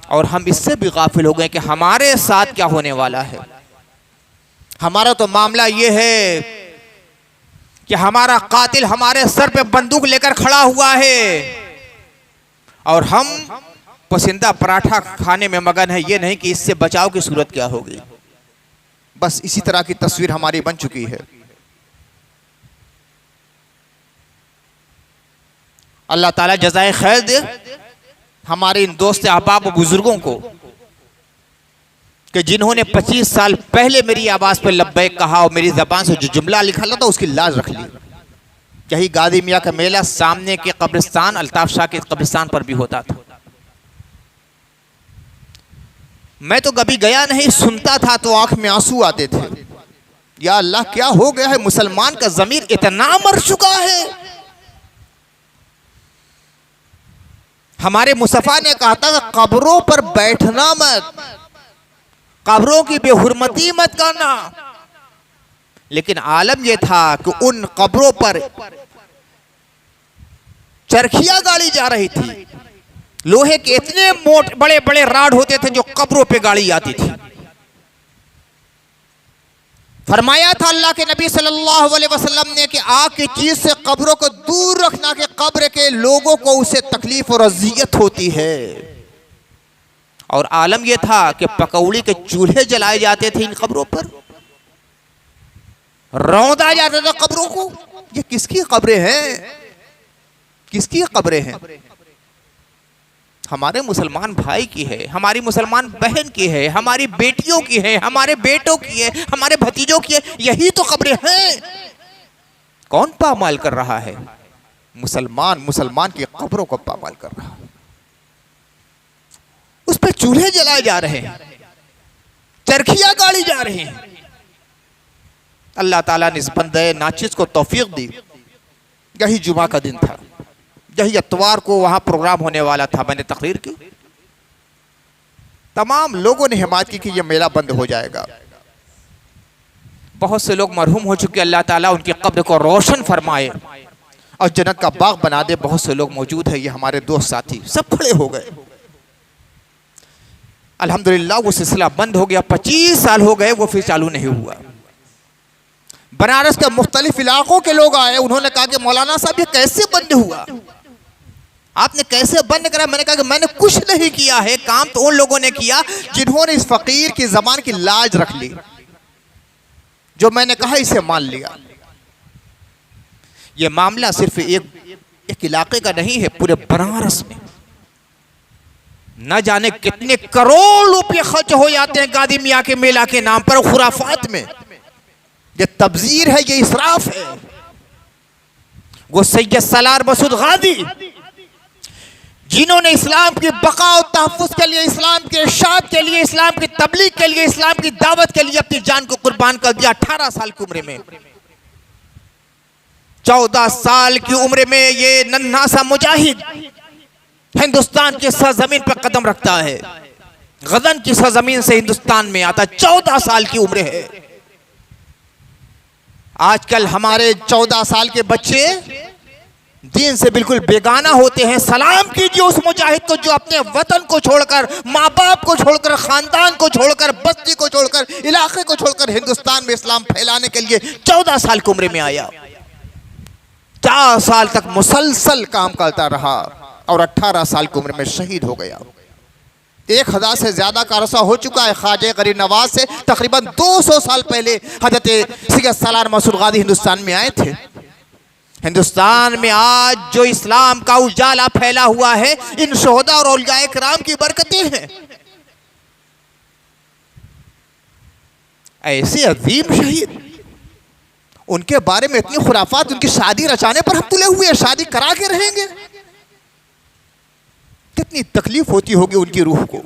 और हम इससे भी गाफिल हो गए कि हमारे साथ क्या होने वाला है। हमारा तो मामला ये है कि हमारा कातिल हमारे सर पे बंदूक लेकर खड़ा हुआ है और हम पसंदीदा पराठा खाने में मगन है, ये नहीं कि इससे बचाव की सूरत क्या होगी। बस इसी तरह की तस्वीर हमारी बन चुकी है। अल्लाह ताला जज़ाए खैर दे हमारे इन दोस्त अहबाब व बुजुर्गों को कि जिन्होंने 25 साल पहले मेरी आवाज़ पर लब्बैक कहा और मेरी ज़बान से जो जुमला निकला था उसकी लाज रख ली। यही गादी मियाँ का मेला सामने के कब्रिस्तान अल्ताफ शाह के कब्रिस्तान पर भी होता था। मैं तो कभी गया नहीं, सुनता था तो आंख में आंसू आते थे। या अल्लाह, क्या हो गया है? मुसलमान का ज़मीर इतना मर चुका है। हमारे मुस्तफा ने कहा था कब्रों पर बैठना मत, कब्रों की बेहुरमती मत करना। लेकिन आलम यह था कि उन कब्रों पर चरखियां गाड़ी जा रही थी। लोहे के इतने मोटे बड़े बड़े राड होते थे जो कब्रों पे गाड़ी आती थी। फरमाया था अल्लाह के नबी सल्लल्लाहु अलैहि वसल्लम ने कि आग की चीज से कब्रों को दूर रखना कि कब्र के लोगों को उससे तकलीफ और अजियत होती है। और आलम यह था कि पकौड़ी के चूल्हे जलाए जाते थे इन कब्रों पर, रौंदा जाता था कब्रों को। ये किसकी कब्रें हैं? किसकी कब्रें हैं? हमारे मुसलमान भाई की है, हमारी मुसलमान बहन की है, हमारी बेटियों की है, हमारे बेटों की है, हमारे भतीजों की है। यही तो कब्रें हैं। कौन पामाल कर रहा है? मुसलमान की कब्रों को पामाल कर रहा है। उस पर चूल्हे जलाए जा रहे हैं, चरखियां गाड़ी जा रही हैं। अल्लाह ताला ने इस बंदे नाचिस को तौफीक दी। यही जुमा का दिन था, यही इतवार को वहां प्रोग्राम होने वाला था। मैंने तकरीर की, तमाम लोगों ने हिमायत की कि यह मेला बंद हो जाएगा। बहुत से लोग मरहूम हो चुके, अल्लाह ताला उनकी कब्र को रोशन फरमाए और जन्नत का बाग बना दे। बहुत से लोग मौजूद है, ये हमारे दोस्त साथी सब खड़े हो गए। अल्हम्दुलिल्लाह वो सिलसिला बंद हो गया। 25 साल हो गए, वो फिर चालू नहीं हुआ। बनारस के मुख्तलिफ इलाकों के लोग आए, उन्होंने कहा कि मौलाना साहब ये कैसे बंद हुआ, आपने कैसे बंद करा? मैंने कहा कि मैंने कुछ नहीं किया है, काम तो उन लोगों ने किया जिन्होंने इस फकीर की जबान की लाज रख ली। जो मैंने कहा इसे मान लिया। यह मामला सिर्फ एक इलाके का नहीं है, पूरे बनारस में न जाने कितने करोड़ रुपए खर्च हो जाते हैं गादी मियाँ के मेला के नाम पर, खुराफात में। ये तब्जीर है, ये इसराफ है। वो सैयद सलार मसूद गादी जिन्होंने इस्लाम की बका और तहफ़्फ़ुज़ के लिए, इस्लाम के इरशाद के लिए, इस्लाम की तबलीग के लिए, इस्लाम की दावत के लिए अपनी जान को कुर्बान कर दिया। 18 साल की उम्र में, 14 साल की उम्र में ये नन्हा सा मुजाहिद हिंदुस्तान की सरजमीन पर कदम रखता है। गदन की सरजमीन से हिंदुस्तान में आता, 14 साल की उम्र है। आजकल हमारे 14 साल के बच्चे दीन से बिल्कुल बेगाना होते हैं। सलाम कीजिए उस मुजाहिद को जो अपने वतन को छोड़कर, माँ बाप को छोड़कर, खानदान को छोड़कर, बस्ती को छोड़कर, इलाके को छोड़कर हिंदुस्तान में इस्लाम फैलाने के लिए 14 साल की उम्र में आया। 4 साल तक मुसलसल काम करता रहा और 18 साल की उम्र में शहीद हो गया। 1000 से ज्यादा का अरसा हो चुका है। ख्वाजा गरीब नवाज से तकरीबन 200 साल पहले हजरत सैयद सलार मसूद गादी हिंदुस्तान में आए थे। हिंदुस्तान में आज जो इस्लाम का उजाला फैला हुआ है, इन शोहदा और औलिया किराम की बरकतें हैं। ऐसे अजीम शहीद, उनके बारे में इतनी खुराफात, उनकी शादी रचाने पर हम तुले हुए हैं, शादी करा के रहेंगे। कितनी तकलीफ होती होगी उनकी रूह को,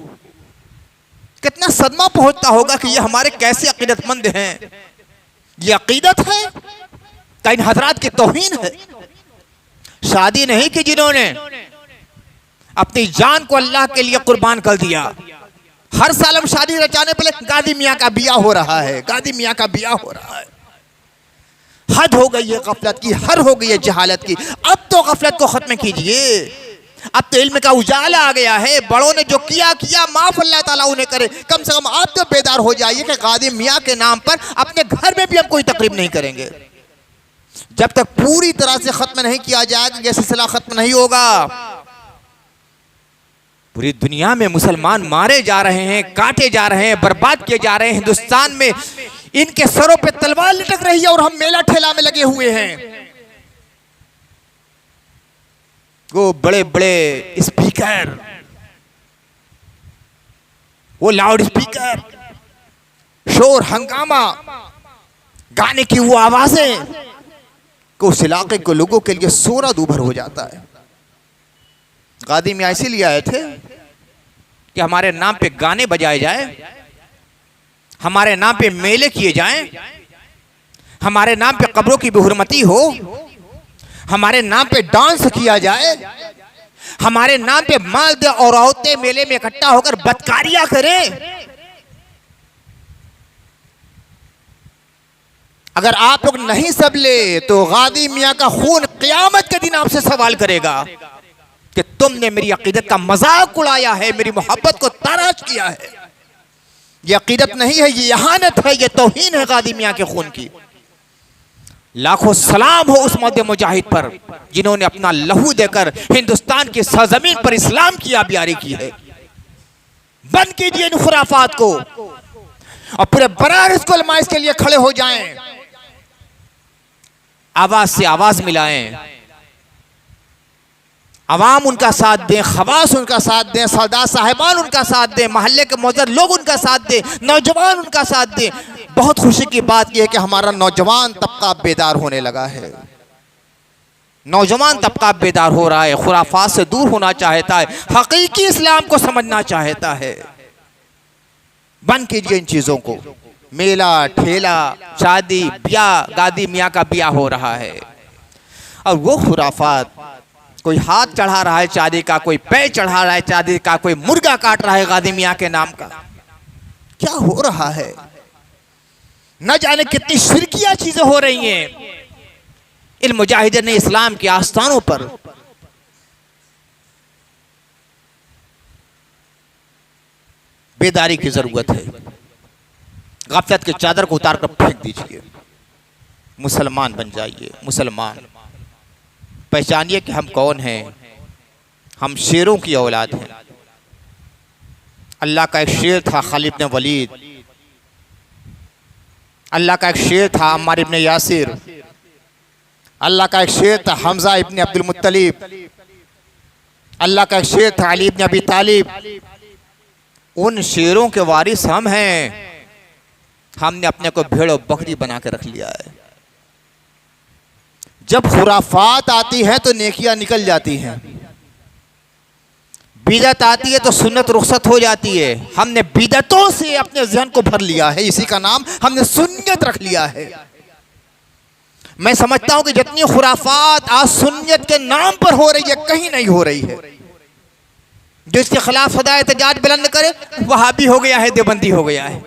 कितना सदमा पहुंचता होगा कि ये हमारे कैसे अकीदतमंद हैं। ये अकीदत है क्या इन हजरात की तौहीन है? शादी नहीं की जिन्होंने, अपनी जान को अल्लाह के लिए कुर्बान कर दिया। हर साल हम शादी रचाने पर गादी मियाँ का बिया हो रहा है, गादी मियाँ का बिया हो रहा है। हद हो गई है गफलत की, हद हो गई है जहालत की। अब तो गफलत को खत्म कीजिए। अब तो इल्म का उजाला आ गया है। बड़ों ने जो किया किया, माफ अल्लाह ताला उन्हें करे। कम से कम आप तो बेदार हो जाइए कि गादी मियाँ के नाम पर अपने घर में भी हम कोई तकरीब नहीं करेंगे। जब तक पूरी तरह से खत्म नहीं किया जाएगा, यह सिलसिला खत्म नहीं होगा। पूरी दुनिया में मुसलमान मारे जा रहे हैं, काटे जा रहे हैं, बर्बाद किए जा रहे हैं। हिंदुस्तान में इनके सरों पे तलवार लटक रही है और हम मेला ठेला में लगे हुए हैं। वो बड़े बड़े स्पीकर, वो लाउड स्पीकर, शोर हंगामा, गाने की वो आवाजें कि उस इलाके के लोगों के लिए सोना दूभर हो जाता है। गादी मियां इसीलिए आए थे कि हमारे नाम पे गाने बजाए जाए, हमारे नाम पे मेले किए जाएं, हमारे नाम पे कब्रों की बेहुरमती हो, हमारे नाम पे डांस किया जाए, हमारे नाम पे मर्द और औरतें मेले में इकट्ठा होकर बदकारियां करें। अगर आप लोग नहीं संभले तो गादी मियां का खून क़यामत के दिन आपसे सवाल करेगा कि तुमने मेरी अकीदत का मजाक उड़ाया है, मेरी मोहब्बत को ताराश किया है। ये अकीदत नहीं है, ये इहानत है, ये तौहीन है गादी मियां के खून की। लाखों सलाम हो उस मर्द मुजाहिद पर जिन्होंने अपना लहू देकर हिंदुस्तान की सरजमीन पर इस्लाम की आबियारी की है। बंद कीजिए इन खुराफात को और पूरे बरार को अलमाइश के लिए खड़े हो जाएं, आवाज से आवाज मिलाएं, अवाम उनका साथ दें, खवास उनका साथ दें, सरदार साहिबान उनका साथ दें, मोहल्ले के मौजूद लोग उनका साथ दें, नौजवान उनका साथ दें। बहुत खुशी की बात यह है कि हमारा नौजवान तबका बेदार होने लगा है। नौजवान तबका बेदार हो रहा है, खुराफात से दूर होना चाहता है, हकीकी इस्लाम को समझना चाहता है। बंद कीजिए इन चीजों को। मेला ठेला, शादी ब्याह, गादी मियाँ का ब्याह हो रहा है और वो खुराफात, कोई हाथ चढ़ा रहा है चांदी का, कोई पैर चढ़ा रहा है चांदी का, कोई मुर्गा काट रहा है गादी मियाँ के नाम का। क्या हो रहा है? न जाने कितनी शिरकिया चीजें हो रही हैं इन मुजाहिदीन इस्लाम के आस्थानों पर। बेदारी की जरूरत है। गफलत की चादर को उतार कर फेंक दीजिए, मुसलमान बन जाइए। मुसलमान पहचानिए कि हम कौन हैं। हम शेरों की औलाद हैं। अल्लाह का एक शेर था खालिद इब्न वलीद, अल्लाह का एक शेर था अम्मार इब्न यासिर, अल्लाह का एक शेर था हमजा इब्न अब्दुल मुत्तलिब, अल्लाह का एक शेर था अली इब्न अबी तालिब। उन शेरों के वारिस हम हैं। हमने अपने को भेड़ और बकरी बना के रख लिया है। जब खुराफात आती है तो नेकियां निकल जाती हैं, बिदअत आती है तो सुन्नत रुखसत हो जाती है। हमने बिदअतों से अपने ज़हन को भर लिया है, इसी का नाम हमने सुन्नत रख लिया है। मैं समझता हूं कि जितनी खुराफात आज सुन्नत के नाम पर हो रही है कहीं नहीं हो रही है। जो इसके खिलाफ सदा एहतजाज बुलंद करे वहाबी हो गया है, देवबंदी हो गया है।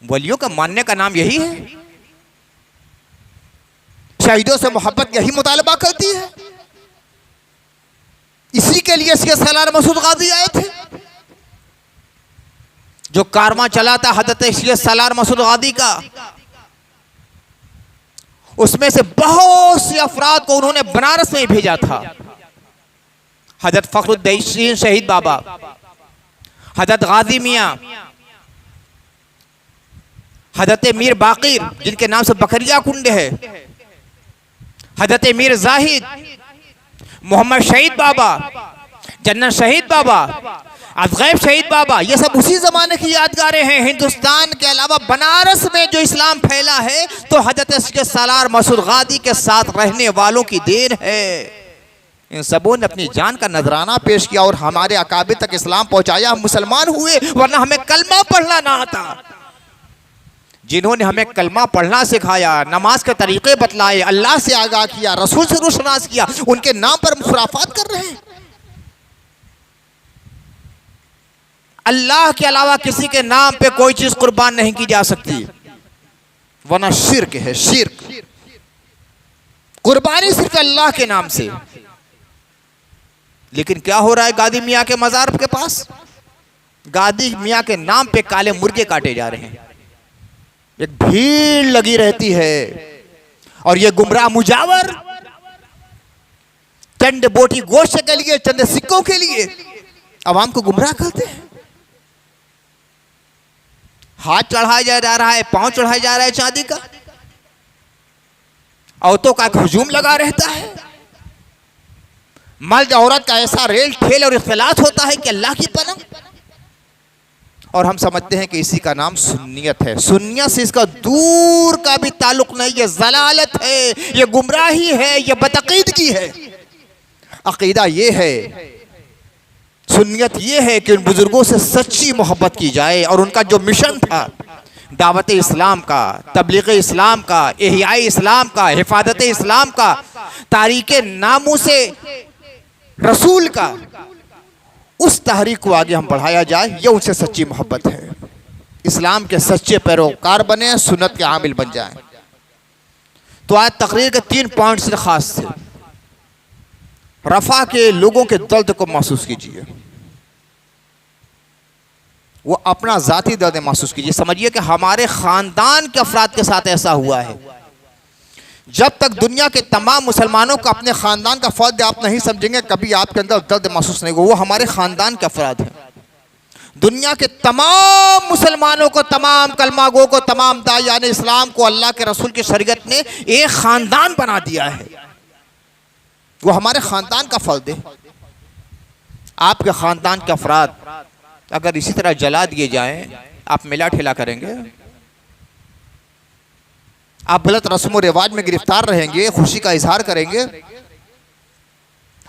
वलियों का मानने का नाम यही है। शहीदों से मोहब्बत यही मुतालबा करती है। इसी के लिए सैयद सलार मसूद गाजी आए थे। जो कारवां चला था हजरत सैयद सलार मसूद गाजी का, उसमें से बहुत से अफराद को उन्होंने बनारस में भेजा था। हजरत फखरुद्दीन शहीद बाबा, हजरत गाजी मियाँ, हजरत मीर बाकिर जिनके नाम से बकरिया कुंड है, हजरत मीर जाहिद, मोहम्मद शहीद बाबा, जन्नत शहीद बाबा, अज़गैब शहीद बाबा, ये सब उसी ज़माने की यादगारें हैं। हिंदुस्तान के अलावा बनारस में जो इस्लाम फैला है तो हजरत सलार मसूद गाजी के साथ रहने वालों की देन है। इन सबों ने अपनी जान का नजराना पेश किया और हमारे अकाबिर तक इस्लाम पहुंचाया। हम मुसलमान हुए, वरना हमें कलमा पढ़ना ना आता। जिन्होंने हमें कलमा पढ़ना सिखाया, नमाज के तरीके बतलाए, अल्लाह से आगाह किया, रसूल से रोशनास किया, उनके नाम पर खुराफात कर रहे हैं। अल्लाह के अलावा किसी के नाम पे कोई चीज कुर्बान नहीं की जा सकती, वरना शिर्क है। शिर्क, कुर्बानी सिर्फ अल्लाह के नाम से। लेकिन क्या हो रहा है गादी मियाँ के मजार के पास? गादी मियाँ के नाम पे काले मुर्गे काटे जा रहे हैं। एक भीड़ लगी रहती है और ये गुमराह मुजावर चंद बोटी गोश्त के लिए, चंद सिक्कों के लिए अवाम को गुमराह करते हैं। हाथ चढ़ाया जा रहा है, पांव चढ़ाया जा रहा है चांदी का, औरतों का हजूम लगा रहता है। मर्द औरत का ऐसा रेल ठेल और इख्तिलात होता है कि अल्लाह की पनाह। और हम समझते हैं कि इसी का नाम सुन्नियत है। सुन्नियत से इसका दूर का भी ताल्लुक नहीं, ये ज़लालत है, ये गुमराही है, ये बदअक़ीदगी है। अक़ीदा ये है, सुन्नियत ये है कि उन बुजुर्गों से सच्ची मोहब्बत की जाए और उनका जो मिशन था दावत इस्लाम का, तबलीग इस्लाम का, इहयाए इस्लाम का, हिफाजत इस्लाम का, तारीक नामूसे रसूल का, उस तहरीक को आगे हम बढ़ाया जाए, ये उनसे सच्ची मोहब्बत है। इस्लाम के सच्चे पैरोकार बने, सुन्नत के आमिल बन जाएं। तो आज तकरीर के 3 पॉइंट से खास थे। रफ़ा के लोगों के दर्द को महसूस कीजिए, वो अपना ज़ाती दर्द महसूस कीजिए। समझिए कि हमारे ख़ानदान के अफराद के साथ ऐसा हुआ है। जब तक दुनिया के तमाम मुसलमानों को अपने ख़ानदान का फ़र्द आप नहीं समझेंगे, कभी आपके अंदर दर्द महसूस नहीं होगा। वो हमारे ख़ानदान के अफराद हैं। दुनिया के तमाम मुसलमानों को, तमाम कलमागों को, तमाम दायाने इस्लाम को अल्लाह के रसूल की शरीयत ने एक ख़ानदान बना दिया है। वो हमारे ख़ानदान का फ़र्द है। आपके ख़ानदान के अफराद अगर इसी तरह जला दिए जाएं, आप मिला ठेला करेंगे? आप गलत रस्म रिवाज में गिरफ्तार रहेंगे, खुशी का इजहार करेंगे?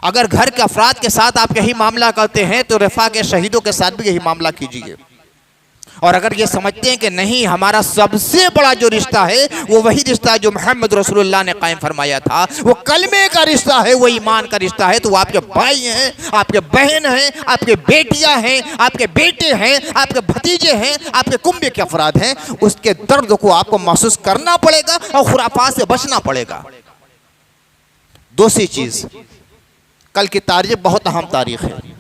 अगर घर के अफराद के साथ आप यही मामला करते हैं तो रफ़ा के शहीदों के साथ भी यही मामला कीजिए। और अगर ये समझते हैं कि नहीं, हमारा सबसे बड़ा जो रिश्ता है वो वही रिश्ता है जो मोहम्मद रसूलुल्लाह ने कायम फरमाया था, वो कलमे का रिश्ता है, वो ईमान का रिश्ता है, तो वो आपके भाई हैं, आपके बहन हैं, आपके बेटियां हैं, आपके बेटे हैं, आपके भतीजे हैं, आपके कुंबे के अफराद हैं। उसके दर्द को आपको महसूस करना पड़ेगा और खुराफात से बचना पड़ेगा। दूसरी चीज़, कल की तारीख बहुत अहम तारीख है।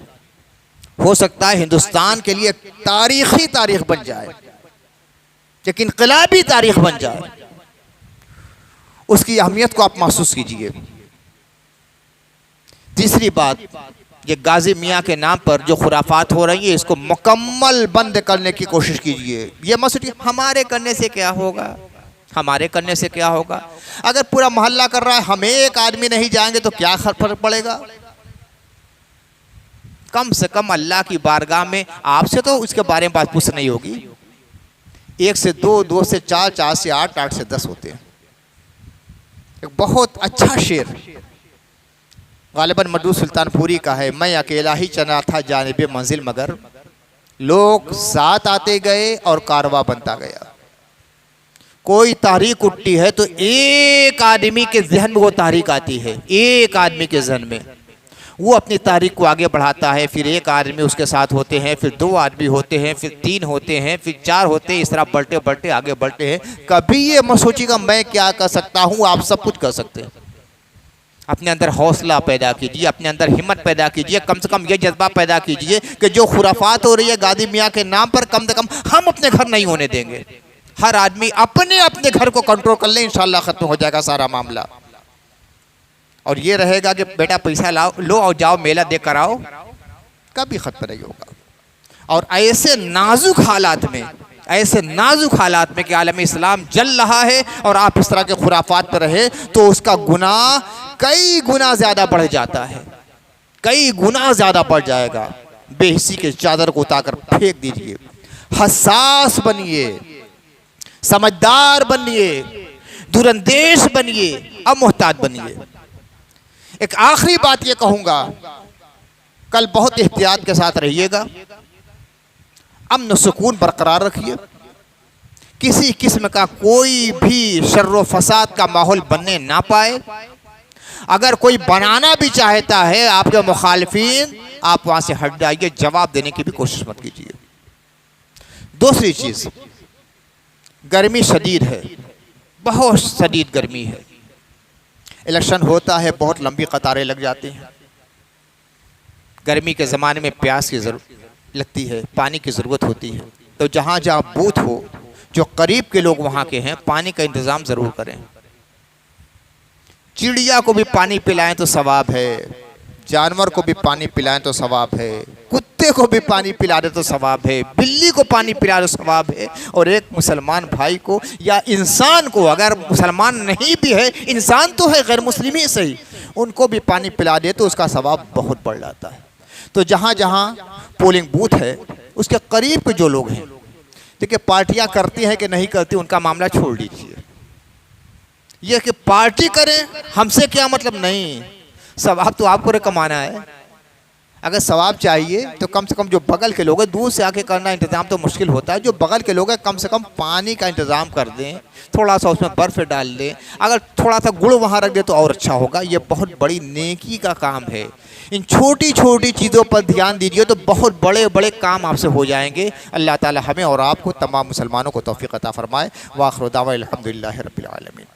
हो सकता है हिंदुस्तान के लिए तारीखी तारीख बन जाए, एक इनकलाबी तारीख बन जाए। उसकी अहमियत को आप महसूस कीजिए। तीसरी बात, ये गाजी मियाँ के नाम पर जो खुराफात हो रही है, इसको मुकम्मल बंद करने की कोशिश कीजिए। ये मत सोचिए हमारे करने से क्या होगा, हमारे करने से क्या होगा। अगर पूरा मोहल्ला कर रहा है, हम एक आदमी नहीं जाएंगे तो क्या फर्क पड़ेगा। कम से कम अल्लाह की बारगाह में आपसे तो उसके बारे में बात पूछ नहीं होगी। 1 से 2, 2 से 4, 4 से 8, 8 से 10 होते हैं। एक बहुत अच्छा शेर गालिबन मदूद सुल्तानपुरी का है, मैं अकेला ही चला था जानिबे मंजिल, मगर लोग साथ आते गए और कारवां बनता गया। कोई तहरीक उठती है तो एक आदमी के जहन में वो तहरीक आती है, एक आदमी के जहन में वो अपनी तारीख को आगे बढ़ाता है। फिर एक आदमी उसके साथ होते हैं, फिर 2 आदमी होते हैं, फिर 3 होते हैं, फिर 4 होते हैं। इस तरह बढ़ते बढ़ते आगे बढ़ते हैं। कभी ये मत सोचिएगा मैं क्या कर सकता हूँ, आप सब कुछ कर सकते हैं। अपने अंदर हौसला पैदा कीजिए, अपने अंदर हिम्मत पैदा कीजिए। कम से कम ये जज्बा पैदा कीजिए कि जो खुराफात हो रही है गाजी मियाँ के नाम पर, कम से कम हम अपने घर नहीं होने देंगे। हर आदमी अपने अपने घर को कंट्रोल कर ले, इंशाल्लाह ख़त्म हो जाएगा सारा मामला। और ये रहेगा कि बेटा पैसा लाओ, लो और जाओ मेला देख कर आओ, कभी खत्म नहीं होगा। और ऐसे नाजुक हालात में, ऐसे नाजुक हालात में कि आलम इस्लाम जल रहा है और आप इस तरह के खुराफात पर रहे, तो उसका गुनाह कई गुना ज़्यादा बढ़ जाता है, कई गुना ज़्यादा बढ़ जाएगा। बेहिसी के चादर को उतार फेंक दीजिए। हसास बनिए, समझदार बनिए, दूरंदेश बनिए, अब मोहताज बनिए। एक आखिरी बात ये कहूँगा, कल बहुत एहतियात के साथ रहिएगा, अमन सुकून बरकरार रखिए। किसी किस्म का कोई भी शर्रो फसाद का माहौल बनने ना पाए। अगर कोई बनाना भी चाहता है आपके मुखालिफिन, आप वहाँ से हट जाइए, जवाब देने की भी कोशिश मत कीजिए। दूसरी चीज़, गर्मी शदीद है, बहुत शदीद गर्मी है। इलेक्शन होता है, बहुत लंबी कतारें लग जाती हैं। गर्मी के ज़माने में प्यास की ज़रूरत लगती है, पानी की ज़रूरत होती है। तो जहाँ जहाँ बूथ हो, जो करीब के लोग वहाँ के हैं, पानी का इंतज़ाम ज़रूर करें। चिड़िया को भी पानी पिलाएं तो सवाब है, जानवर को भी पानी पिलाएं तो सवाब है, कुत्ते को भी पानी पिला दे तो सवाब है, बिल्ली को पानी पिला दे तो सवाब है। और एक मुसलमान भाई को या इंसान को, अगर मुसलमान नहीं भी है, इंसान तो है, गैर मुस्लिम ही सही, उनको भी पानी पिला दे तो उसका सवाब बहुत बढ़ जाता है। तो जहाँ जहाँ पोलिंग बूथ है उसके करीब के जो लोग हैं, देखिए पार्टियां करती हैं कि नहीं करती उनका मामला छोड़ दीजिए, ये कि पार्टी करें हमसे क्या मतलब नहीं, सवाब तो आपको कमाना है। अगर सवाब चाहिए तो कम से कम जो बगल के लोग हैं, दूर से आके करना इंतज़ाम तो मुश्किल होता है, जो बगल के लोग हैं कम से कम पानी का इंतज़ाम कर दें, थोड़ा सा उसमें बर्फ़ डाल दें, अगर थोड़ा सा गुड़ वहाँ रख दे तो और अच्छा होगा। ये बहुत बड़ी नेकी का काम है। इन छोटी छोटी चीज़ों पर ध्यान दीजिए तो बहुत बड़े बड़े काम आपसे हो जाएंगे। अल्लाह ताला हमें और आपको तमाम मुसलमानों को तौफीक अता फरमाए। व आखिर दावा अल्हम्दुलिल्लाहि रब्बिल आलमीन।